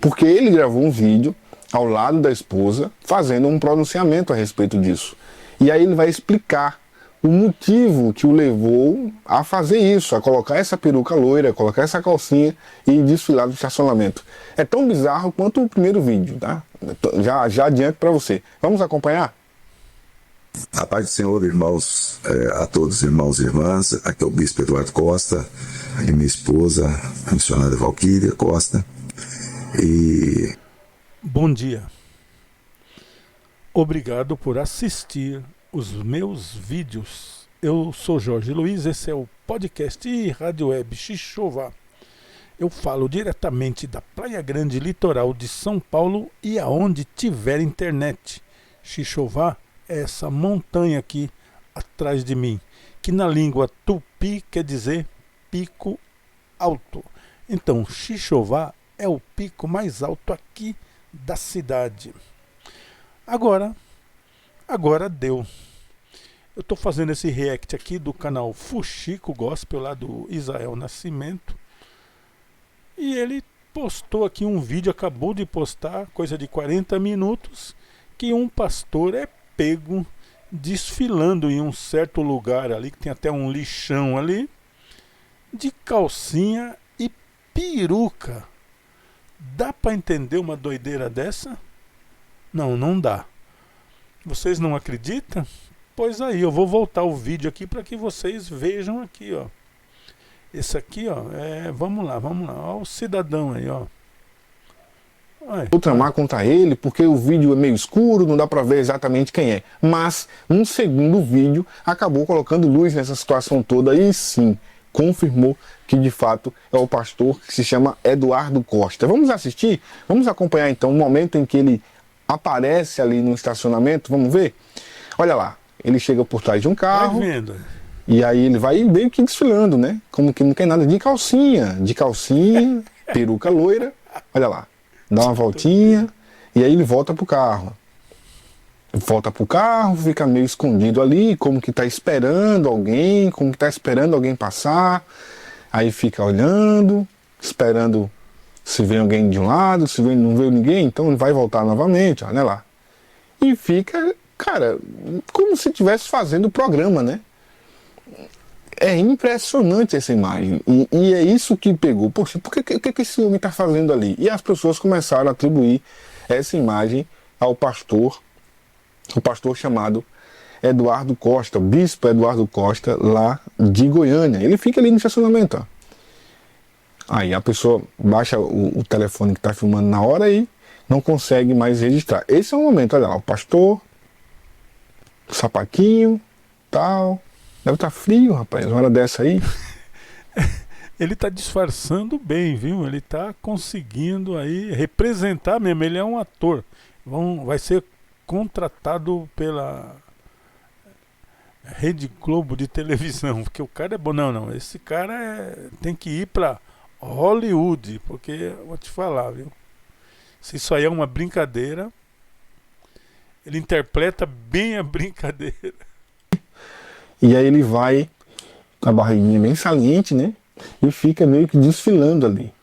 Porque ele gravou um vídeo ao lado da esposa fazendo um pronunciamento a respeito disso. E aí ele vai explicar o motivo que o levou a fazer isso, a colocar essa peruca loira, colocar essa calcinha e desfilar no estacionamento. É tão bizarro quanto o primeiro vídeo, tá? Já adianto para você. Vamos acompanhar? A paz do Senhor, irmãos, a todos, irmãos e irmãs. Aqui é o Bispo Eduardo Costa e minha esposa, a missionária Valquíria Costa. Bom dia. Obrigado por assistir os meus vídeos. Eu sou Jorge Luiz, esse é o podcast e rádio web Xixová. Eu falo diretamente da Praia Grande, litoral de São Paulo e aonde tiver internet. Xixová é essa montanha aqui atrás de mim, que na língua tupi quer dizer pico alto. Então, Xixová é o pico mais alto aqui da cidade. Agora deu. Eu estou fazendo esse react aqui do canal Fuxico Gospel, lá do Israel Nascimento. E ele postou aqui um vídeo, acabou de postar, coisa de 40 minutos, que um pastor é pego desfilando em um certo lugar ali, que tem até um lixão ali, de calcinha e peruca. Dá para entender uma doideira dessa? Não dá. Vocês não acreditam? Pois aí, eu vou voltar o vídeo aqui para que vocês vejam aqui, ó. Esse aqui, ó, vamos lá, ó o cidadão aí, ó. Vou tramar contra ele porque o vídeo é meio escuro, não dá para ver exatamente quem é. Mas um segundo vídeo acabou colocando luz nessa situação toda e sim, confirmou que de fato é o pastor que se chama Eduardo Costa. Vamos assistir? Vamos acompanhar então o momento em que ele aparece ali no estacionamento, vamos ver? Olha lá, ele chega por trás de um carro. Vai vendo. E aí ele vai meio que desfilando, né? Como que não tem nada de calcinha, peruca loira, olha lá. Dá uma voltinha e aí ele volta pro carro. Fica meio escondido ali, como que tá esperando alguém, passar. Aí fica olhando, esperando se vem alguém de um lado, não vê ninguém, então ele vai voltar novamente, olha lá. E fica, cara, como se estivesse fazendo o programa, né? É impressionante essa imagem. E é isso que pegou. Poxa, o que esse homem está fazendo ali? E as pessoas começaram a atribuir essa imagem ao pastor, o pastor chamado Eduardo Costa, o bispo Eduardo Costa, lá de Goiânia. Ele fica ali no estacionamento, ó. Aí a pessoa baixa o telefone que está filmando na hora e não consegue mais registrar. Esse é o momento, olha lá, o pastor, sapatinho, tal. Deve estar frio, rapaz, uma hora dessa aí. Ele está disfarçando bem, viu? Ele está conseguindo aí representar mesmo. Ele é um ator. Vai ser contratado pela Rede Globo de televisão, porque o cara é bom. Não, esse cara tem que ir para Hollywood, porque eu vou te falar, viu? Se isso aí é uma brincadeira, ele interpreta bem a brincadeira. E aí ele vai com a barriguinha bem saliente, né? E fica meio que desfilando ali.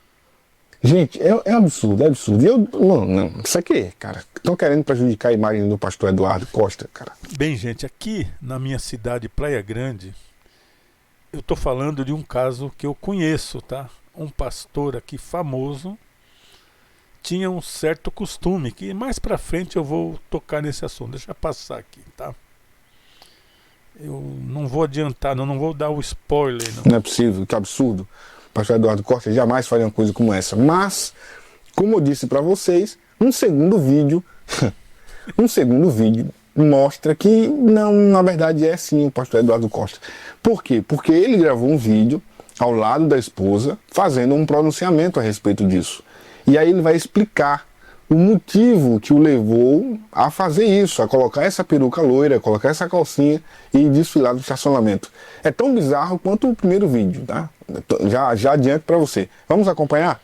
Gente, é absurdo, é absurdo. E não, isso aqui, cara, estão querendo prejudicar a imagem do pastor Eduardo Costa, cara. Bem, gente, aqui na minha cidade, Praia Grande, eu tô falando de um caso que eu conheço, tá? Um pastor aqui famoso tinha um certo costume, que mais pra frente eu vou tocar nesse assunto. Deixa eu passar aqui, tá? Eu não vou adiantar, não vou dar o spoiler. Não é possível, que absurdo. O pastor Eduardo Costa jamais faria uma coisa como essa. Mas, como eu disse para vocês, um segundo vídeo mostra que não, na verdade é sim o pastor Eduardo Costa. Por quê? Porque ele gravou um vídeo ao lado da esposa fazendo um pronunciamento a respeito disso. E aí ele vai explicar o motivo que o levou a fazer isso, a colocar essa peruca loira, colocar essa calcinha e desfilar no estacionamento. É tão bizarro quanto o primeiro vídeo, tá? Já adianto para você. Vamos acompanhar?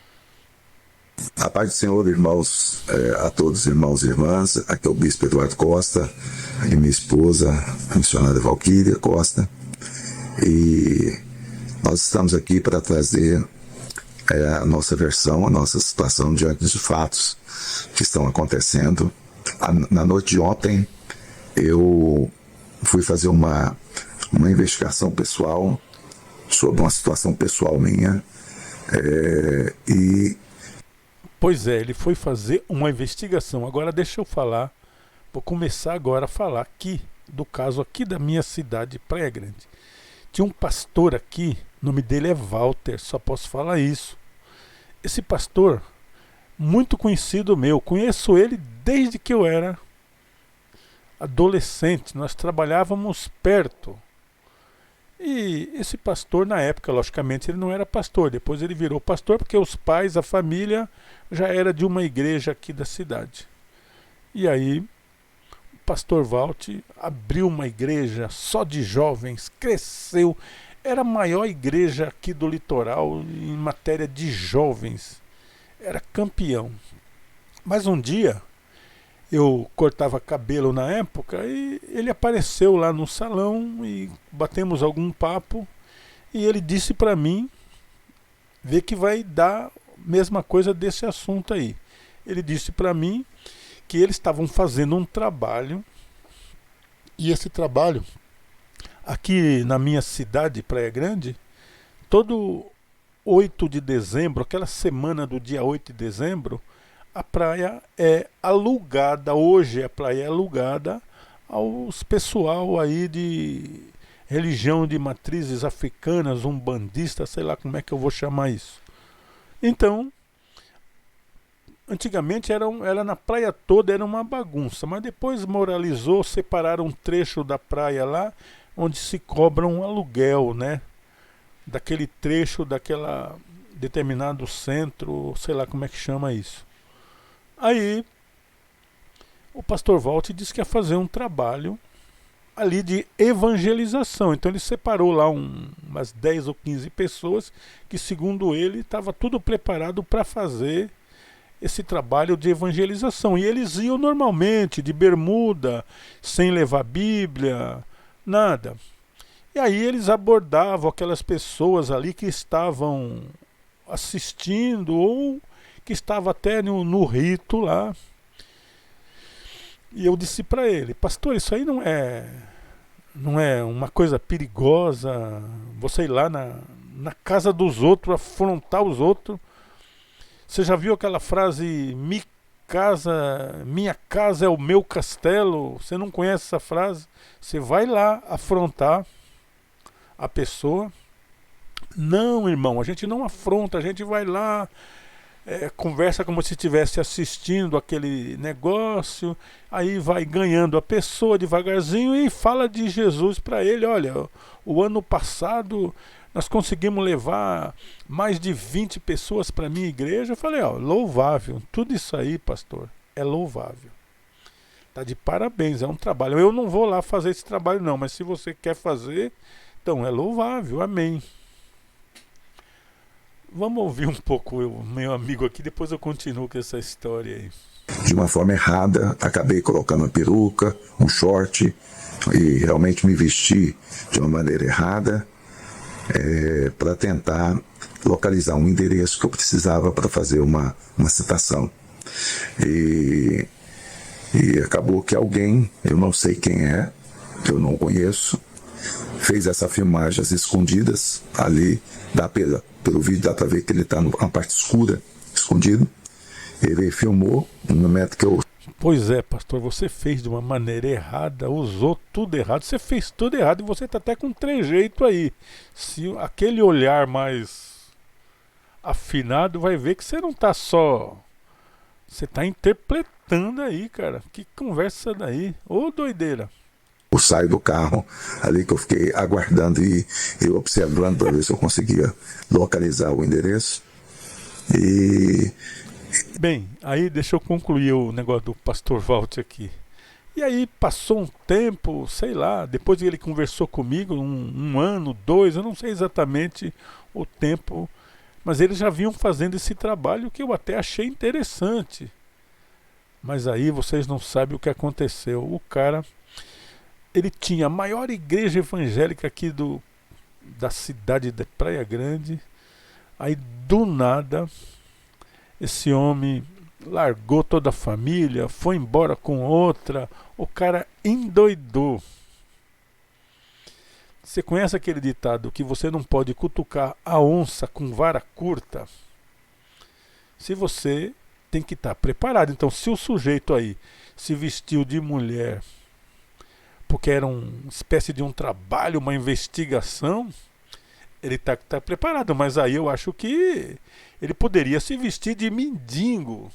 A paz do Senhor, irmãos, a todos, irmãos e irmãs. Aqui é o Bispo Eduardo Costa e minha esposa, a missionária Valquíria Costa. E nós estamos aqui para trazer a nossa versão, a nossa situação diante dos fatos que estão acontecendo. Na noite de ontem, eu fui fazer uma investigação pessoal sobre uma situação pessoal minha. Pois é, ele foi fazer uma investigação. Agora deixa eu falar, vou começar agora a falar aqui do caso aqui da minha cidade, Praia Grande. Tinha um pastor aqui, o nome dele é Walter, só posso falar isso. Esse pastor, muito conhecido meu, conheço ele desde que eu era adolescente, nós trabalhávamos perto. E esse pastor, na época, logicamente, ele não era pastor. Depois ele virou pastor porque os pais, a família, já era de uma igreja aqui da cidade. E aí, o pastor Walter abriu uma igreja só de jovens, cresceu. Era a maior igreja aqui do litoral em matéria de jovens. Era campeão. Mas um dia, eu cortava cabelo na época e ele apareceu lá no salão e batemos algum papo e ele disse para mim, vê que vai dar a mesma coisa desse assunto aí. Ele disse para mim que eles estavam fazendo um trabalho e esse trabalho aqui na minha cidade, Praia Grande, todo 8 de dezembro, aquela semana do dia 8 de dezembro, a praia é alugada, hoje a praia é alugada aos pessoal aí de religião de matrizes africanas, umbandistas, sei lá como é que eu vou chamar isso. Então, antigamente era na praia toda, era uma bagunça, mas depois moralizou, separaram um trecho da praia lá, onde se cobra um aluguel, né? Daquele trecho, daquela determinado centro, sei lá como é que chama isso. Aí, o pastor Walter disse que ia fazer um trabalho ali de evangelização. Então ele separou lá umas 10 ou 15 pessoas que, segundo ele, estava tudo preparado para fazer esse trabalho de evangelização. E eles iam normalmente, de bermuda, sem levar Bíblia, nada. E aí eles abordavam aquelas pessoas ali que estavam assistindo ou que estava até no rito lá. E eu disse para ele, pastor, isso aí não é uma coisa perigosa, você ir lá na casa dos outros, afrontar os outros. Você já viu aquela frase, minha casa é o meu castelo? Você não conhece essa frase? Você vai lá afrontar a pessoa. Não, irmão, a gente não afronta, a gente vai lá, conversa como se estivesse assistindo aquele negócio, aí vai ganhando a pessoa devagarzinho e fala de Jesus para ele. Olha, o ano passado nós conseguimos levar mais de 20 pessoas para a minha igreja. Eu falei, louvável, tudo isso aí, pastor, é louvável. Tá de parabéns, é um trabalho. Eu não vou lá fazer esse trabalho não, mas se você quer fazer, então é louvável, amém. Vamos ouvir um pouco o meu amigo aqui, depois eu continuo com essa história aí. De uma forma errada, acabei colocando uma peruca, um short, e realmente me vesti de uma maneira errada, para tentar localizar um endereço que eu precisava para fazer uma citação. E acabou que alguém, eu não sei quem é, eu não conheço, fez essa filmagem às escondidas, ali, pelo vídeo dá para ver que ele está numa parte escura, escondido. Ele filmou no momento que eu... Pois é, pastor, você fez de uma maneira errada, usou tudo errado, você fez tudo errado e você está até com trejeito aí. Se aquele olhar mais afinado vai ver que você não está só... Você está interpretando aí, cara. Que conversa daí? Ô doideira. Eu saio do carro, ali que eu fiquei aguardando e observando para ver se eu conseguia localizar o endereço. Bem, aí deixa eu concluir o negócio do pastor Walter aqui. E aí passou um tempo, sei lá, depois que ele conversou comigo, um ano, 2, eu não sei exatamente o tempo, mas eles já vinham fazendo esse trabalho que eu até achei interessante. Mas aí vocês não sabem o que aconteceu. O cara, ele tinha a maior igreja evangélica aqui da cidade de Praia Grande, Aí do nada, esse homem largou toda a família, foi embora com outra, o cara endoidou. Você conhece aquele ditado que você não pode cutucar a onça com vara curta? Se você tem que estar preparado. Então, se o sujeito aí se vestiu de mulher porque era uma espécie de um trabalho, uma investigação, ele tá preparado. Mas aí eu acho que ele poderia se vestir de mendigo,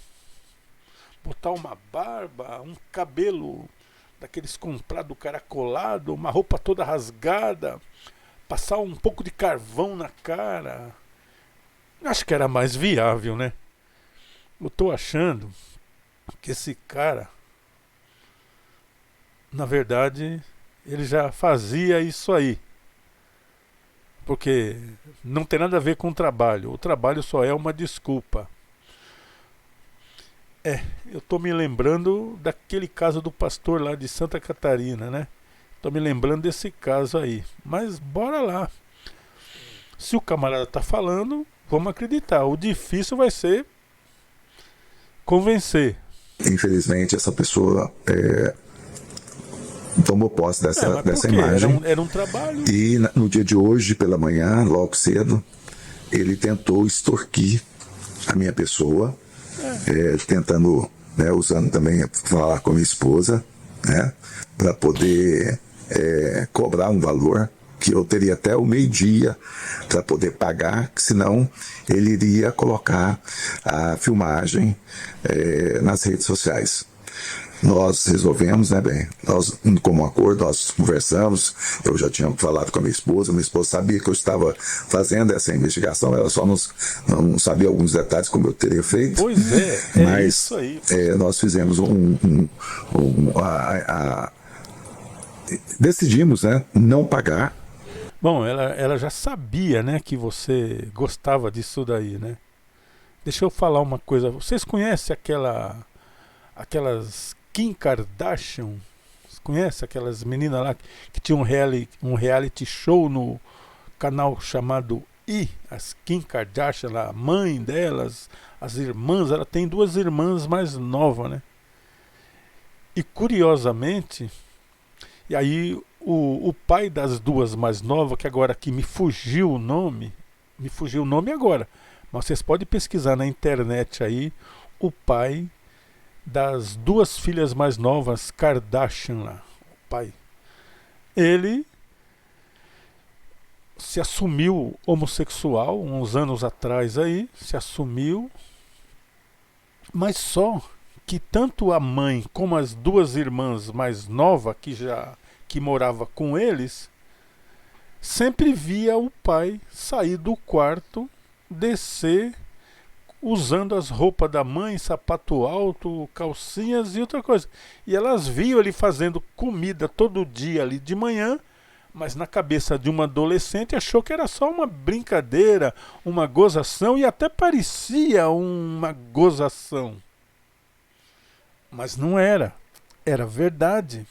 botar uma barba, um cabelo daqueles comprado caracolado, uma roupa toda rasgada, passar um pouco de carvão na cara. Acho que era mais viável, né? Eu tô achando que esse cara, na verdade, ele já fazia isso aí. Porque não tem nada a ver com o trabalho. O trabalho só é uma desculpa. Eu tô me lembrando daquele caso do pastor lá de Santa Catarina, né? Tô me lembrando desse caso aí. Mas bora lá. Se o camarada tá falando, vamos acreditar. O difícil vai ser convencer. Infelizmente, essa pessoa tomou posse dessa imagem. Era um trabalho. E no dia de hoje, pela manhã, logo cedo, ele tentou extorquir a minha pessoa, tentando, né, usando também falar com a minha esposa, né, para poder cobrar um valor que eu teria até o meio-dia para poder pagar, senão ele iria colocar a filmagem nas redes sociais. Nós resolvemos, né, bem, nós, como acordo, nós conversamos, eu já tinha falado com a minha esposa sabia que eu estava fazendo essa investigação, ela só não sabia alguns detalhes como eu teria feito. Pois mas, isso aí. Nós fizemos decidimos, né, não pagar. Bom, ela já sabia, né, que você gostava disso daí, né? Deixa eu falar uma coisa. Vocês conhecem aquelas Kim Kardashian? Vocês conhecem aquelas meninas lá que tinham um reality show no canal chamado I? As Kim Kardashian, a mãe delas, as irmãs. Ela tem duas irmãs mais novas, né? E curiosamente, e aí o pai das duas mais novas, que agora aqui me fugiu o nome agora, mas vocês podem pesquisar na internet aí, o pai das duas filhas mais novas, Kardashian lá, o pai. Ele se assumiu homossexual uns anos atrás aí, se assumiu, mas só que tanto a mãe como as duas irmãs mais novas que morava com eles, sempre via o pai sair do quarto, descer, usando as roupas da mãe, sapato alto, calcinhas e outra coisa. E elas viam ele fazendo comida todo dia ali de manhã, mas na cabeça de uma adolescente achou que era só uma brincadeira, uma gozação, e até parecia uma gozação. Mas não era, era verdade.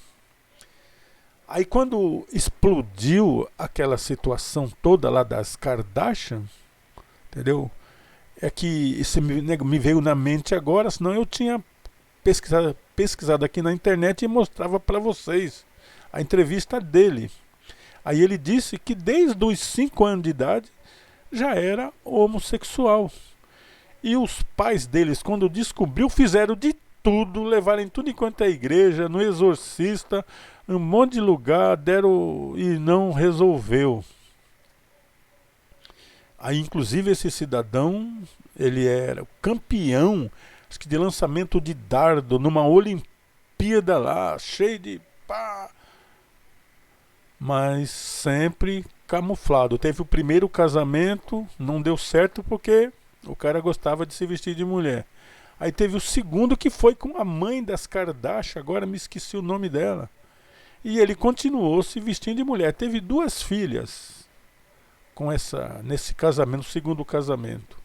Aí quando explodiu aquela situação toda lá das Kardashian, entendeu? É que isso me veio na mente agora, senão eu tinha pesquisado aqui na internet e mostrava para vocês a entrevista dele. Aí ele disse que desde os 5 anos de idade já era homossexual. E os pais deles, quando descobriu, fizeram de tudo, levaram tudo enquanto é igreja, no exorcista, um monte de lugar, deram e não resolveu. Aí, inclusive, esse cidadão, ele era o campeão, acho que de lançamento de dardo, numa Olimpíada lá, cheio de pá, mas sempre camuflado. Teve o primeiro casamento, não deu certo porque o cara gostava de se vestir de mulher. Aí teve o segundo, que foi com a mãe das Kardashian, agora me esqueci o nome dela. E ele continuou se vestindo de mulher. Teve 2 filhas nesse casamento, no segundo casamento.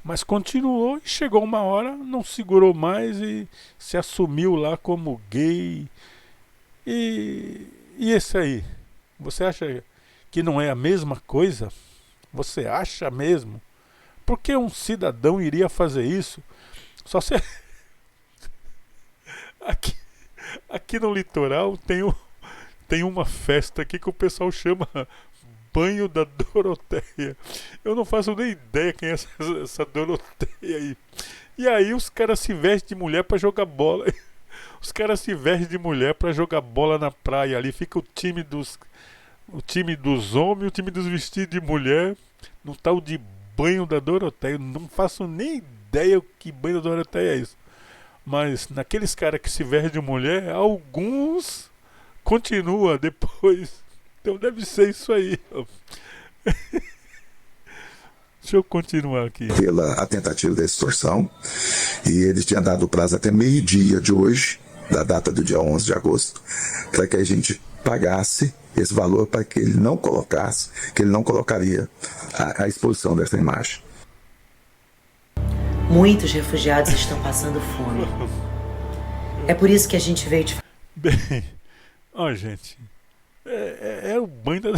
Mas continuou e chegou uma hora, não segurou mais e se assumiu lá como gay. E esse aí? Você acha que não é a mesma coisa? Você acha mesmo? Por que um cidadão iria fazer isso? Só se... Aqui no litoral tem uma festa aqui que o pessoal chama Banho da Doroteia. Eu não faço nem ideia quem é essa Doroteia aí. E aí os caras se vestem de mulher pra jogar bola. Os caras se vestem de mulher pra jogar bola na praia. Ali fica o time dos homens e o time dos vestidos de mulher no tal de Banho da Doroteia. Eu não faço nem ideia o que Banho da Doroteia é isso. Mas naqueles caras que se vestem de mulher, alguns continuam depois. Então deve ser isso aí. Deixa eu continuar aqui. Pela tentativa de extorsão, e eles tinham dado prazo até meio-dia de hoje, da data do dia 11 de agosto, para que a gente pagasse esse valor para que ele não colocaria a exposição dessa imagem. Muitos refugiados estão passando fome. É por isso que a gente veio te... Bem, ó gente, é o banho da...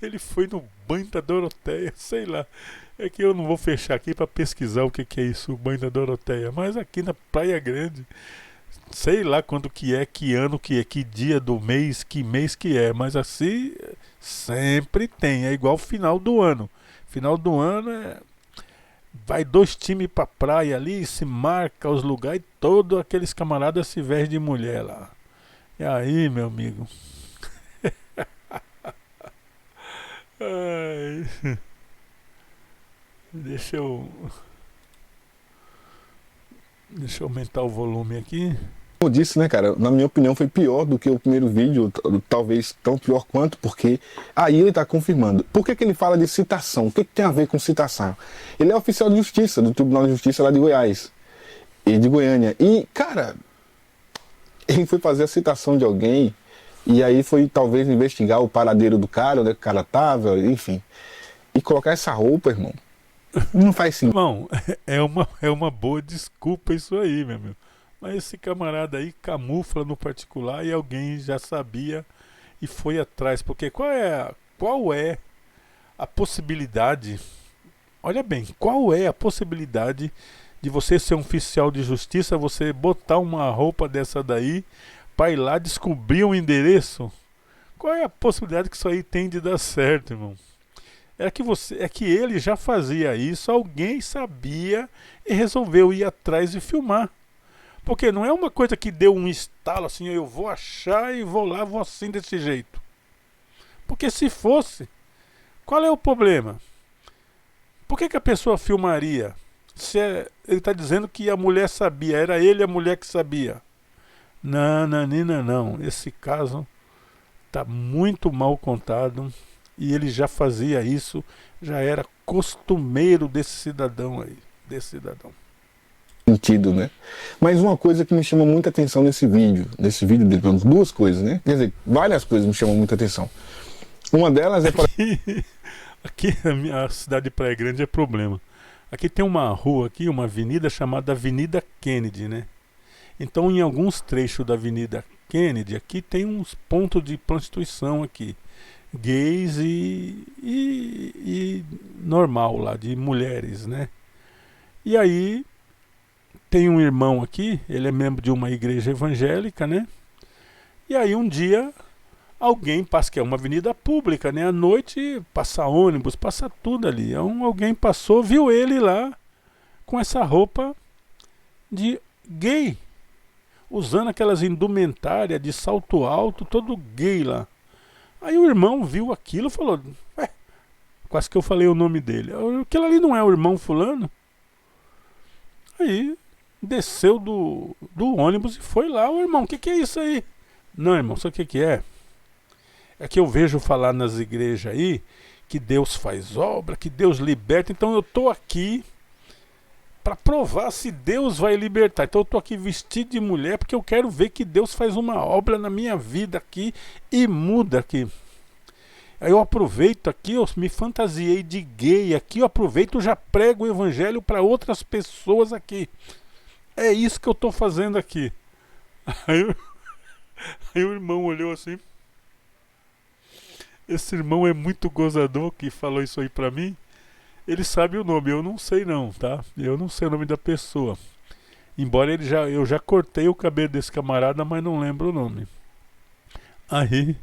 Ele foi no banho da Doroteia, sei lá. É que eu não vou fechar aqui para pesquisar o que é isso, o banho da Doroteia. Mas aqui na Praia Grande, sei lá quando que é, que ano que é, que dia do mês que é. Mas assim, sempre tem, é igual final do ano. Final do ano vai 2 times pra praia ali, se marca os lugares, todos aqueles camaradas se vestem de mulher lá. E aí, meu amigo? Ai. Deixa eu aumentar o volume aqui. Como eu disse, né, cara, na minha opinião foi pior do que o primeiro vídeo, talvez tão pior quanto, porque aí ele tá confirmando. Por que ele fala de citação? O que tem a ver com citação? Ele é oficial de justiça, do Tribunal de Justiça lá de Goiás e de Goiânia. E, cara, ele foi fazer a citação de alguém e aí foi talvez investigar o paradeiro do cara, onde é que o cara tava, enfim. E colocar essa roupa, irmão, não faz sentido. Irmão, é uma boa desculpa isso aí, meu amigo. Mas esse camarada aí camufla no particular e alguém já sabia e foi atrás. Porque qual é a possibilidade? Olha bem, qual é a possibilidade de você ser um oficial de justiça, você botar uma roupa dessa daí para ir lá descobrir um endereço? Qual é a possibilidade que isso aí tem de dar certo, irmão? É que ele já fazia isso, alguém sabia e resolveu ir atrás e filmar. Porque não é uma coisa que deu um estalo assim, eu vou achar e vou lá, vou assim desse jeito. Porque se fosse, qual é o problema? Por que a pessoa filmaria? Ele está dizendo que a mulher sabia, era ele a mulher que sabia. Não. Esse caso está muito mal contado e ele já fazia isso, já era costumeiro desse cidadão aí, Sentido, né? Mas uma coisa que me chama muita atenção nesse vídeo dele, duas coisas, né? Quer dizer, várias coisas me chamam muita atenção. Uma delas é aqui a cidade de Praia Grande é problema. Aqui tem uma rua aqui, uma avenida chamada Avenida Kennedy, né? Então em alguns trechos da Avenida Kennedy aqui tem uns pontos de prostituição aqui, gays e normal lá, de mulheres, né? E aí tem um irmão aqui, ele é membro de uma igreja evangélica, né? E aí um dia alguém passa, que é uma avenida pública, né? À noite passa ônibus, passa tudo ali. Alguém passou, viu ele lá com essa roupa de gay, usando aquelas indumentárias de salto alto, todo gay lá. Aí o irmão viu aquilo e falou, quase que eu falei o nome dele. Aquilo ali não é o irmão fulano? Aí desceu do ônibus e foi lá. O irmão, o que é isso aí? Não, irmão, sabe o que é? É que eu vejo falar nas igrejas aí que Deus faz obra, que Deus liberta. Então eu tô aqui para provar se Deus vai libertar. Então eu tô aqui vestido de mulher porque eu quero ver que Deus faz uma obra na minha vida aqui e muda aqui. Aí eu aproveito aqui, eu me fantasiei de gay aqui, eu aproveito e já prego o evangelho para outras pessoas aqui. É isso que eu tô fazendo aqui. Aí o irmão olhou assim. Esse irmão é muito gozador que falou isso aí pra mim. Ele sabe o nome, eu não sei não, tá? Eu não sei o nome da pessoa. Embora eu já cortei o cabelo desse camarada, mas não lembro o nome. Aí,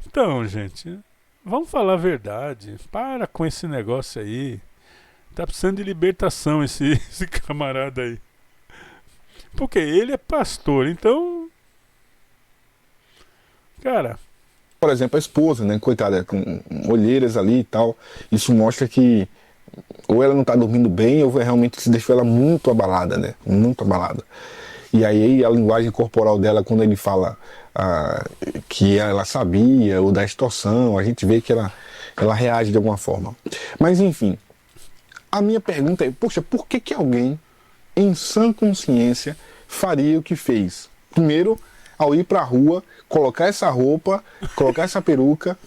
então, gente, vamos falar a verdade. Para com esse negócio aí. Tá precisando de libertação esse camarada aí. Porque ele é pastor, então, cara, Por exemplo, a esposa, né? Coitada, com olheiras ali e tal. Isso mostra que ou ela não tá dormindo bem, ou realmente se deixou ela muito abalada, né? Muito abalada. E aí a linguagem corporal dela, quando ele fala que ela sabia, ou da extorsão, a gente vê que ela reage de alguma forma. Mas enfim, a minha pergunta é, poxa, por que alguém em sã consciência faria o que fez? Primeiro, ao ir pra rua, colocar essa roupa, colocar essa peruca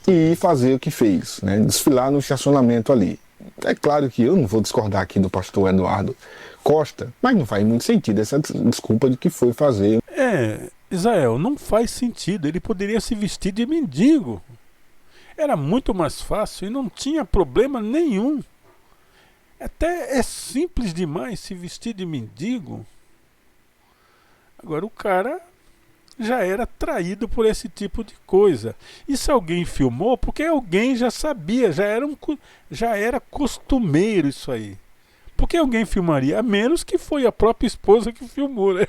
e fazer o que fez, né? Desfilar no estacionamento ali. É claro que eu não vou discordar aqui do pastor Eduardo Costa, mas não faz muito sentido essa desculpa de que foi fazer. Israel, não faz sentido. Ele poderia se vestir de mendigo. Era muito mais fácil e não tinha problema nenhum. Até é simples demais se vestir de mendigo. Agora o cara já era atraído por esse tipo de coisa. E se alguém filmou, porque alguém já sabia, já era costumeiro isso aí. Por que alguém filmaria? A menos que foi a própria esposa que filmou, né?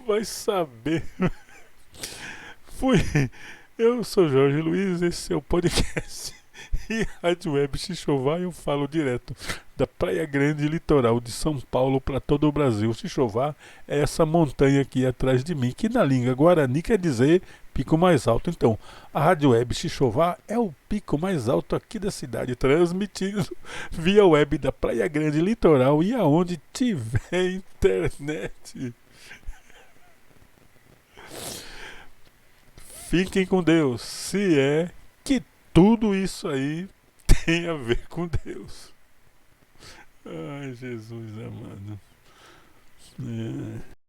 Vai saber. Fui. Eu sou Jorge Luiz, esse é o podcast e Rádio Web Xixová. Eu falo direto da Praia Grande, litoral de São Paulo, para todo o Brasil. Xixová é essa montanha aqui atrás de mim, que na língua guarani quer dizer pico mais alto. Então, a Rádio Web Xixová é o pico mais alto aqui da cidade, transmitido via web da Praia Grande, litoral e aonde tiver internet. Fiquem com Deus, se é que tudo isso aí tem a ver com Deus. Ai, Jesus amado.